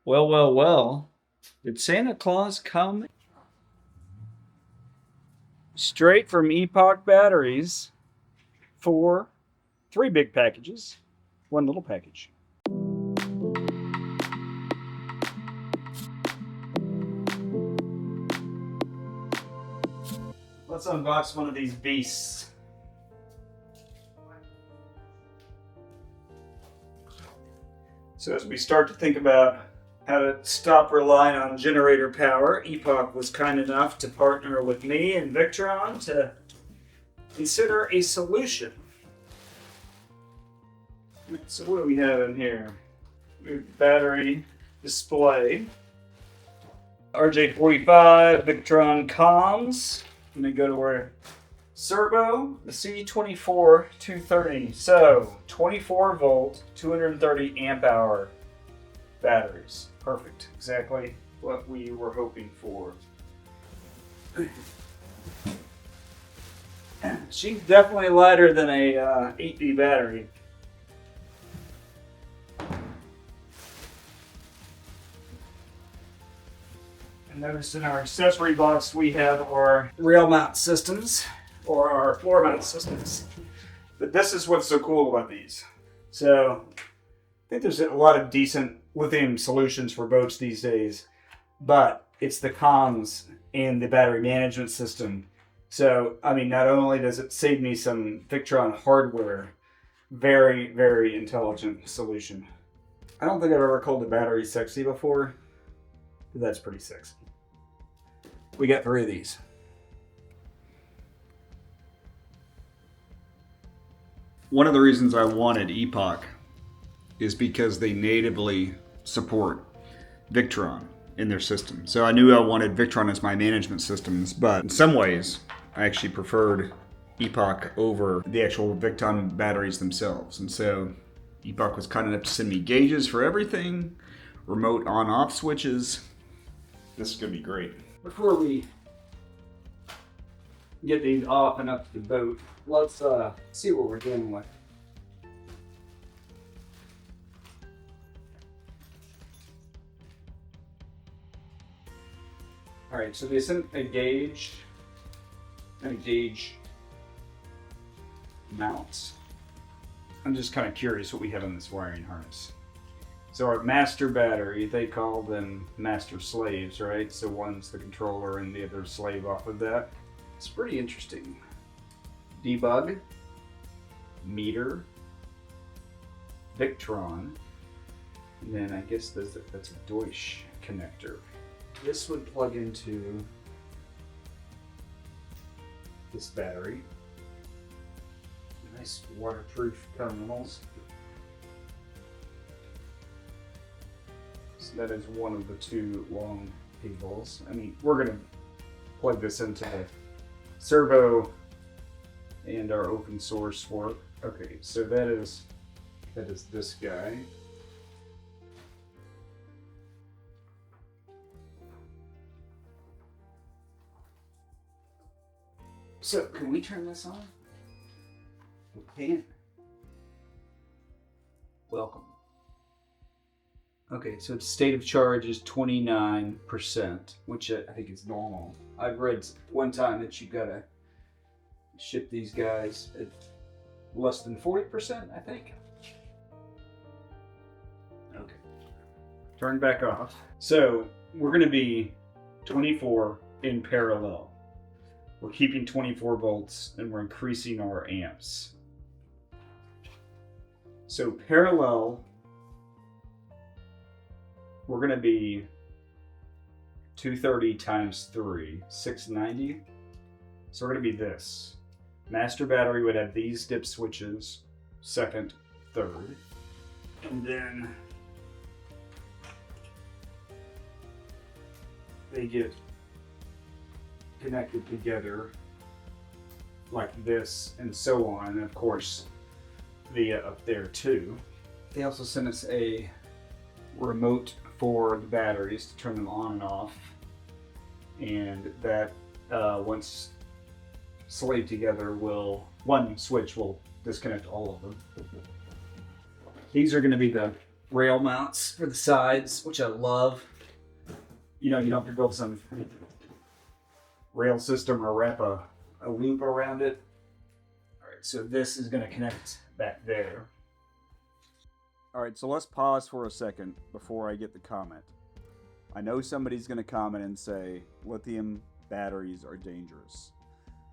Well, well, well. Did Santa Claus come straight from Epoch Batteries for three big packages, one little package? Let's unbox one of these beasts. So as we start to think about how to stop relying on generator power, Epoch was kind enough to partner with me and Victron to consider a solution. So what do we have in here? We have battery display, RJ45, Victron comms. I'm gonna go to where servo, the C24 230. So 24 volt, 230 amp hour batteries. Perfect. Exactly what we were hoping for. She's definitely lighter than a 8D battery. And notice in our accessory box we have our rail mount systems, or our floor mount systems. But this is what's so cool about these. So I think there's a lot of decent lithium solutions for boats these days, but it's the comms and the battery management system. So, I mean, not only does it save me some Victron hardware, very, very intelligent solution. I don't think I've ever called the battery sexy before, but that's pretty sexy. We got three of these. One of the reasons I wanted Epoch is because they natively support Victron in their system. So I knew I wanted Victron as my management systems, but in some ways, I actually preferred Epoch over the actual Victron batteries themselves. And so Epoch was kind enough to send me gauges for everything, remote on-off switches. This is gonna be great. Before we get these off and up to the boat, let's see what we're dealing with. All right, so they sent a gauge and a gauge mounts. I'm just kind of curious what we have in this wiring harness. So our master battery, they call them master slaves, right? So one's the controller and the other slave off of that. It's pretty interesting. Debug, meter, Victron, and then I guess that's a Deutsch connector. This would plug into this battery. Nice waterproof terminals. So that is one of the two long cables. I mean, we're gonna plug this into the servo and our open source work. Okay, so that is this guy. So can we turn this on? We can. Welcome. Okay, so its state of charge is 29%, which I think is normal. I've read one time that you gotta ship these guys at less than 40%, I think. Okay. Turn back off. So we're gonna be 24 in parallel. We're keeping 24 volts and we're increasing our amps. So parallel, we're gonna be 230 times 3, 690. So we're gonna be this. Master battery would have these dip switches, second, third. And then they get connected together like this and so on, and of course via up there too. They also sent us a remote for the batteries to turn them on and off, and that once slaved together one switch will disconnect all of them. These are going to be the rail mounts for the sides, which I love. You know, you don't have to build some rail system or wrap a loop around it. All right, so this is going to connect back there. All right, so let's pause for a second before I get the comment. I know somebody's going to comment and say lithium batteries are dangerous.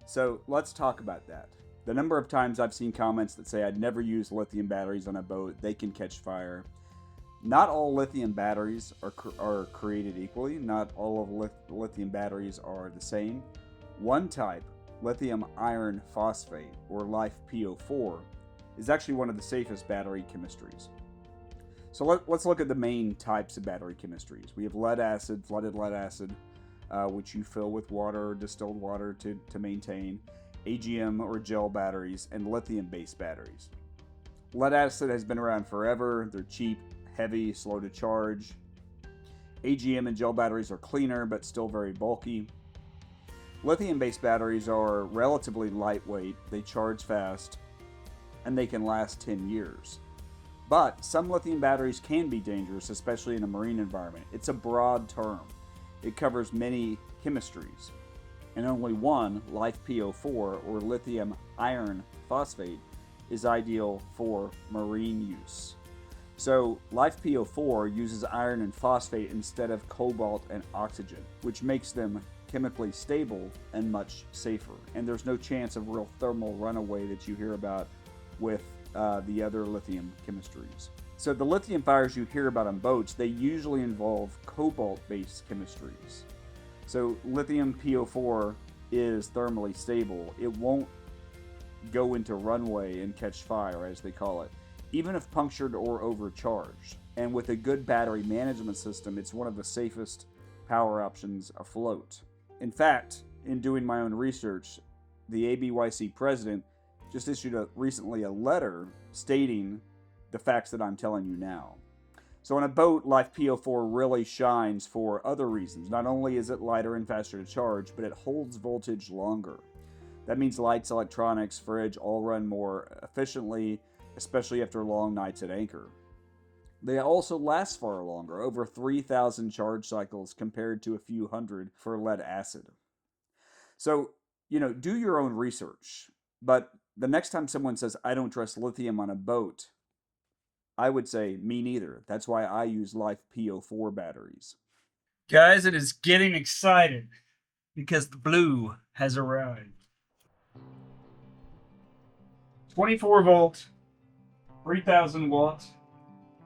So let's talk about that. The number of times I've seen comments that say I'd never use lithium batteries on a boat, they can catch fire. Not all lithium batteries are created equally. Not all of lithium batteries are the same. One type, lithium iron phosphate, or LiFePO4, is actually one of the safest battery chemistries. So let's look at the main types of battery chemistries. We have lead acid, flooded lead acid, which you fill with water or distilled water to maintain, AGM or gel batteries, and lithium-based batteries. Lead acid has been around forever. They're cheap, heavy, slow to charge. AGM and gel batteries are cleaner, but still very bulky. Lithium-based batteries are relatively lightweight, they charge fast, and they can last 10 years. But some lithium batteries can be dangerous, especially in a marine environment. It's a broad term. It covers many chemistries. And only one, LiFePO4, or lithium iron phosphate, is ideal for marine use. So LiFePO4 uses iron and phosphate instead of cobalt and oxygen, which makes them chemically stable and much safer. And there's no chance of real thermal runaway that you hear about with the other lithium chemistries. So the lithium fires you hear about on boats, they usually involve cobalt-based chemistries. So lithium PO4 is thermally stable. It won't go into runway and catch fire, as they call it, even if punctured or overcharged. And with a good battery management system, it's one of the safest power options afloat. In fact, in doing my own research, the ABYC president just issued recently a letter stating the facts that I'm telling you now. So on a boat, LiFePO4 really shines for other reasons. Not only is it lighter and faster to charge, but it holds voltage longer. That means lights, electronics, fridge all run more efficiently, especially after long nights at anchor. They also last far longer, over 3,000 charge cycles compared to a few hundred for lead acid. So, do your own research. But the next time someone says, I don't trust lithium on a boat, I would say, me neither. That's why I use LiFePO4 batteries. Guys, it is getting excited because the blue has arrived. 24 volt, 3000 watt,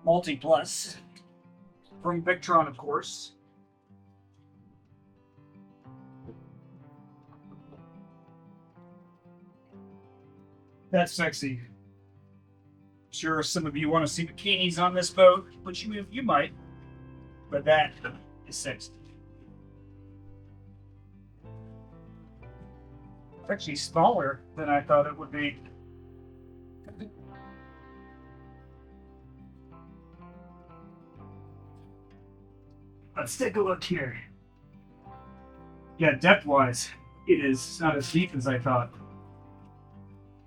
multi-plus, from Victron, of course. That's sexy. Sure, some of you want to see bikinis on this boat, which you might, but that is sexy. It's actually smaller than I thought it would be. Let's take a look here. Yeah, depth-wise, it is not as deep as I thought.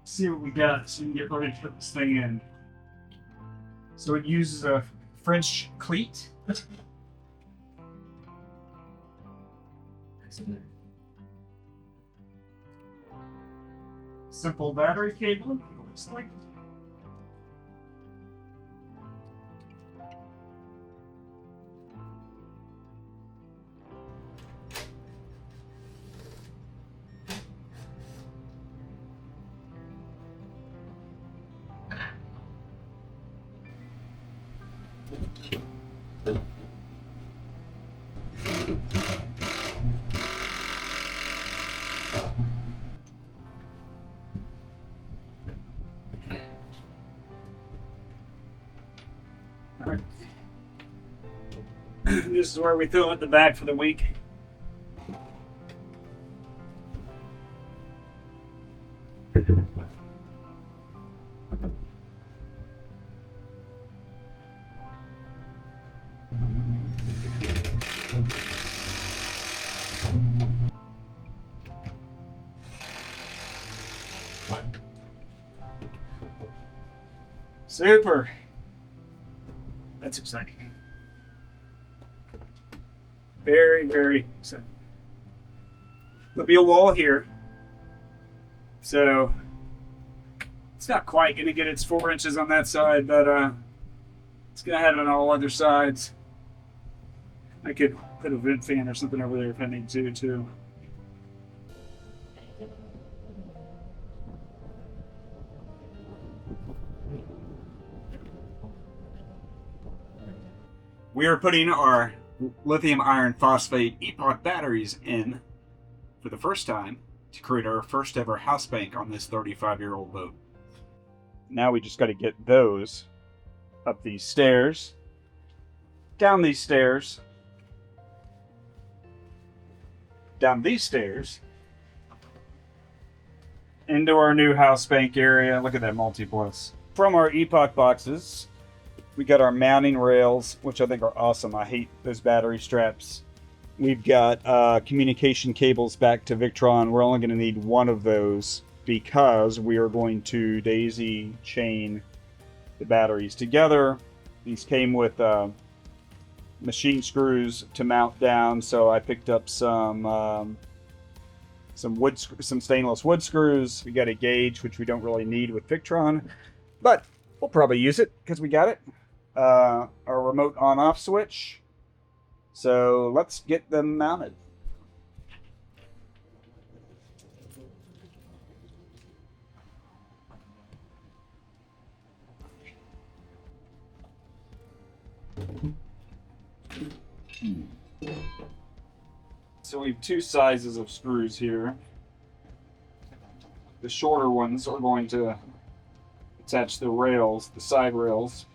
Let's see what we got so we can get ready to put this thing in. So it uses a French cleat. Simple battery cable, looks like. Right. This is where we throw it the bag for the week. Super. That's exciting. Very, very exciting. There'll be a wall here. So it's not quite going to get its 4 inches on that side, but it's going to have it on all other sides. I could put a vent fan or something over there if I need to, too. We are putting our lithium iron phosphate epoch batteries in for the first time to create our first ever house bank on this 35-year-old boat. Now we just got to get those up these stairs, down these stairs, down these stairs, into our new house bank area. Look at that multi-plus. From our epoch boxes, we got our mounting rails, which I think are awesome. I hate those battery straps. We've got communication cables back to Victron. We're only going to need one of those because we are going to daisy chain the batteries together. These came with machine screws to mount down, so I picked up some stainless wood screws. We got a gauge, which we don't really need with Victron, but we'll probably use it because we got it. Our remote on-off switch. So let's get them mounted. So we have two sizes of screws here. The shorter ones are going to attach the rails, the side rails.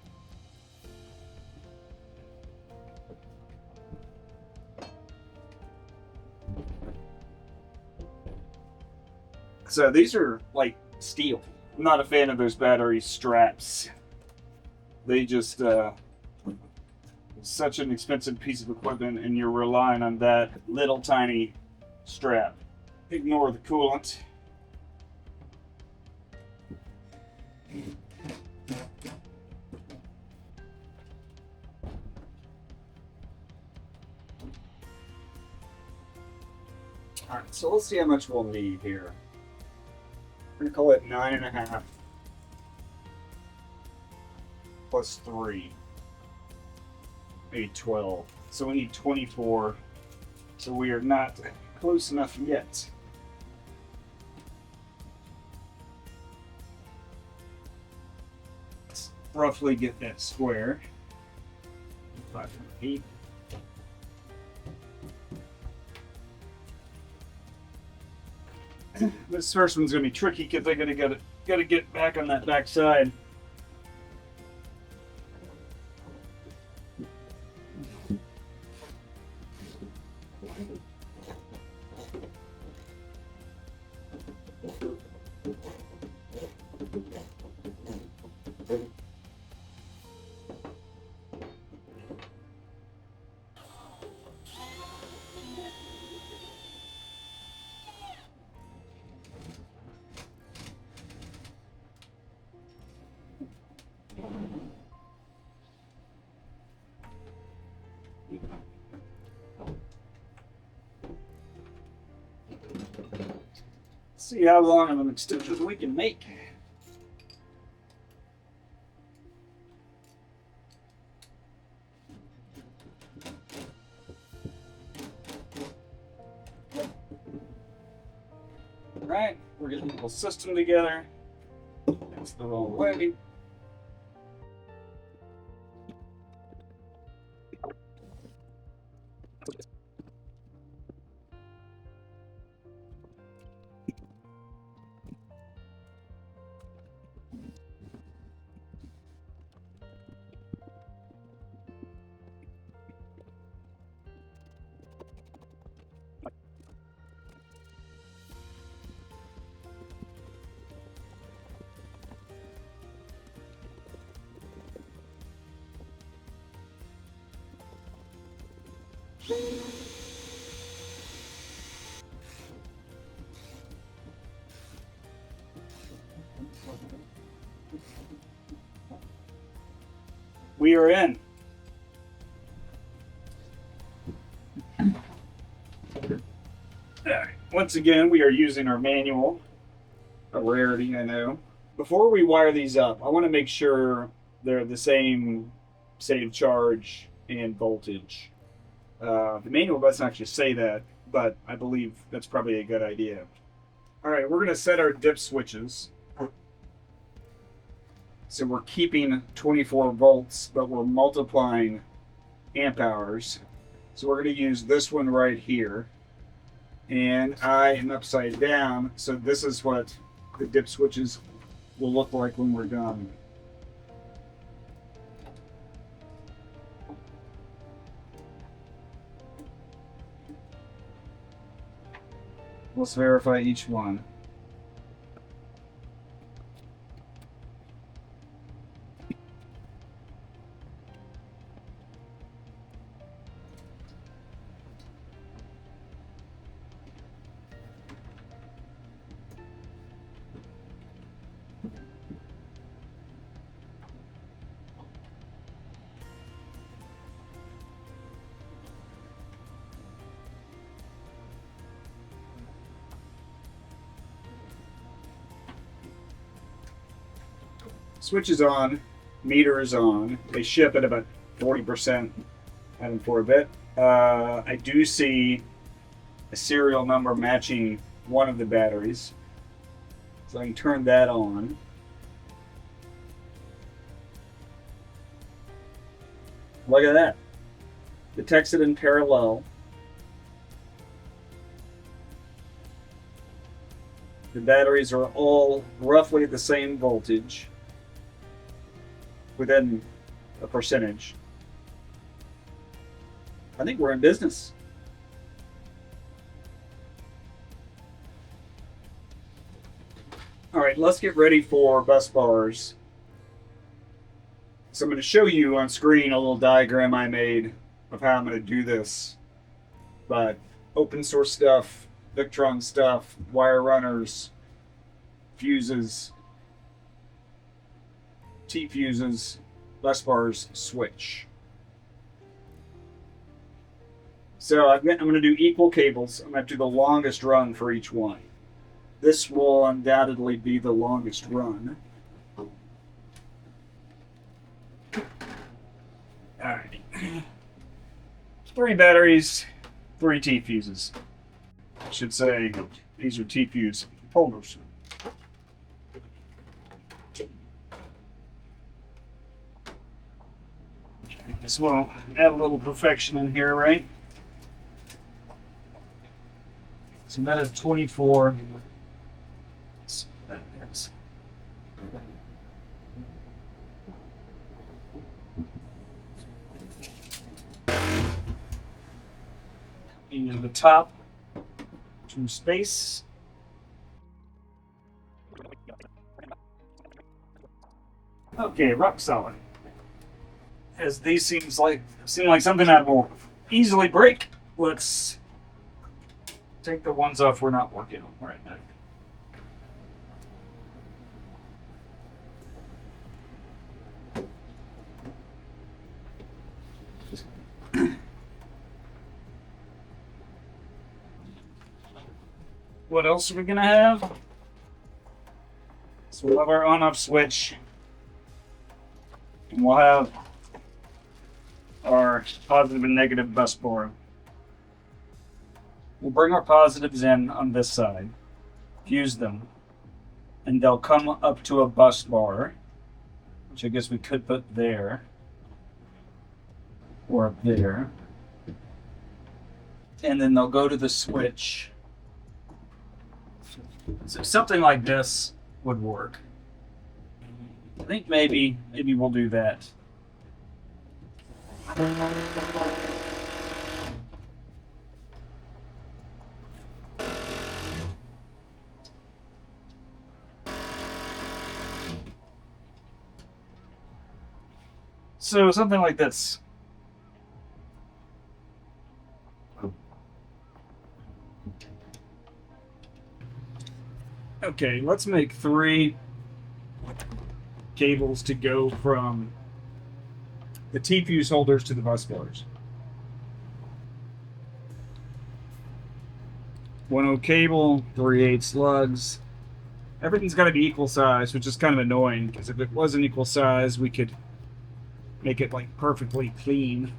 So these are like steel. I'm not a fan of those battery straps. They just, such an expensive piece of equipment, and you're relying on that little tiny strap. Ignore the coolant. All right, so let's see how much we'll need here. We're gonna call it 9.5 plus 3. Maybe 12. So we need 24. So we are not close enough yet. Let's roughly get that square. 500 feet. This first one's gonna be tricky because I gotta get back on that back side. See how long of an extension we can make. All right, we're getting the whole system together. That's the wrong way. We are in. Once again, we are using our manual. A rarity, I know. Before we wire these up, I want to make sure they're the same state of charge and voltage. The manual doesn't actually say that, but I believe that's probably a good idea. All right, we're going to set our dip switches. So we're keeping 24 volts, but we're multiplying amp hours. So we're going to use this one right here. And I am upside down, so this is what the dip switches will look like when we're done. Let's verify each one. Switch is on, meter is on. They ship at about 40%. Had them for a bit. I do see a serial number matching one of the batteries, so I can turn that on. Look at that. Detects it in parallel. The batteries are all roughly the same voltage, within a percentage. I think we're in business. All right, let's get ready for bus bars. So I'm going to show you on screen a little diagram I made of how I'm going to do this. But open source stuff, Victron stuff, wire runners, fuses, T-fuses, bus bars, switch. So I'm going to do equal cables. I'm going to do the longest run for each one. This will undoubtedly be the longest run. Alright. 3 batteries, 3 T-fuses. I should say these are T-fuse holders. This will add a little perfection in here, right? So that is 24. Into the top, to space. Okay, rock solid. As these seem like something that will easily break, let's take the ones off we're not working on right now. What else are we gonna have? So we'll have our on-off switch, and we'll have our positive and negative bus bar. We'll bring our positives in on this side, fuse them, and they'll come up to a bus bar, which I guess we could put there, or up there. And then they'll go to the switch. So something like this would work. I think maybe we'll do that. So something like this. Okay, let's make 3 cables to go from the T-fuse holders to the bus bars. 1/0 cable, 3/8 lugs. Everything's got to be equal size, which is kind of annoying because if it wasn't equal size, we could make it like perfectly clean.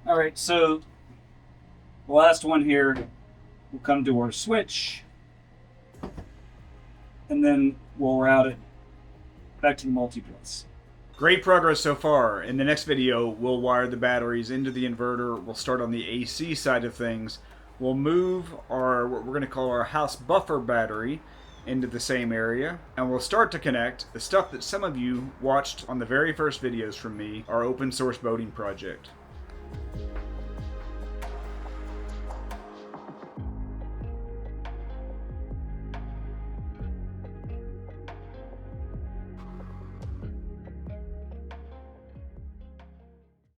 All right, so the last one here will come to our switch, and then we'll route it back to the multi-plus. Great progress so far. In the next video, we'll wire the batteries into the inverter. We'll start on the AC side of things. We'll move our, what we're going to call our house buffer battery, into the same area, and we'll start to connect the stuff that some of you watched on the very first videos from me, our open source boating project.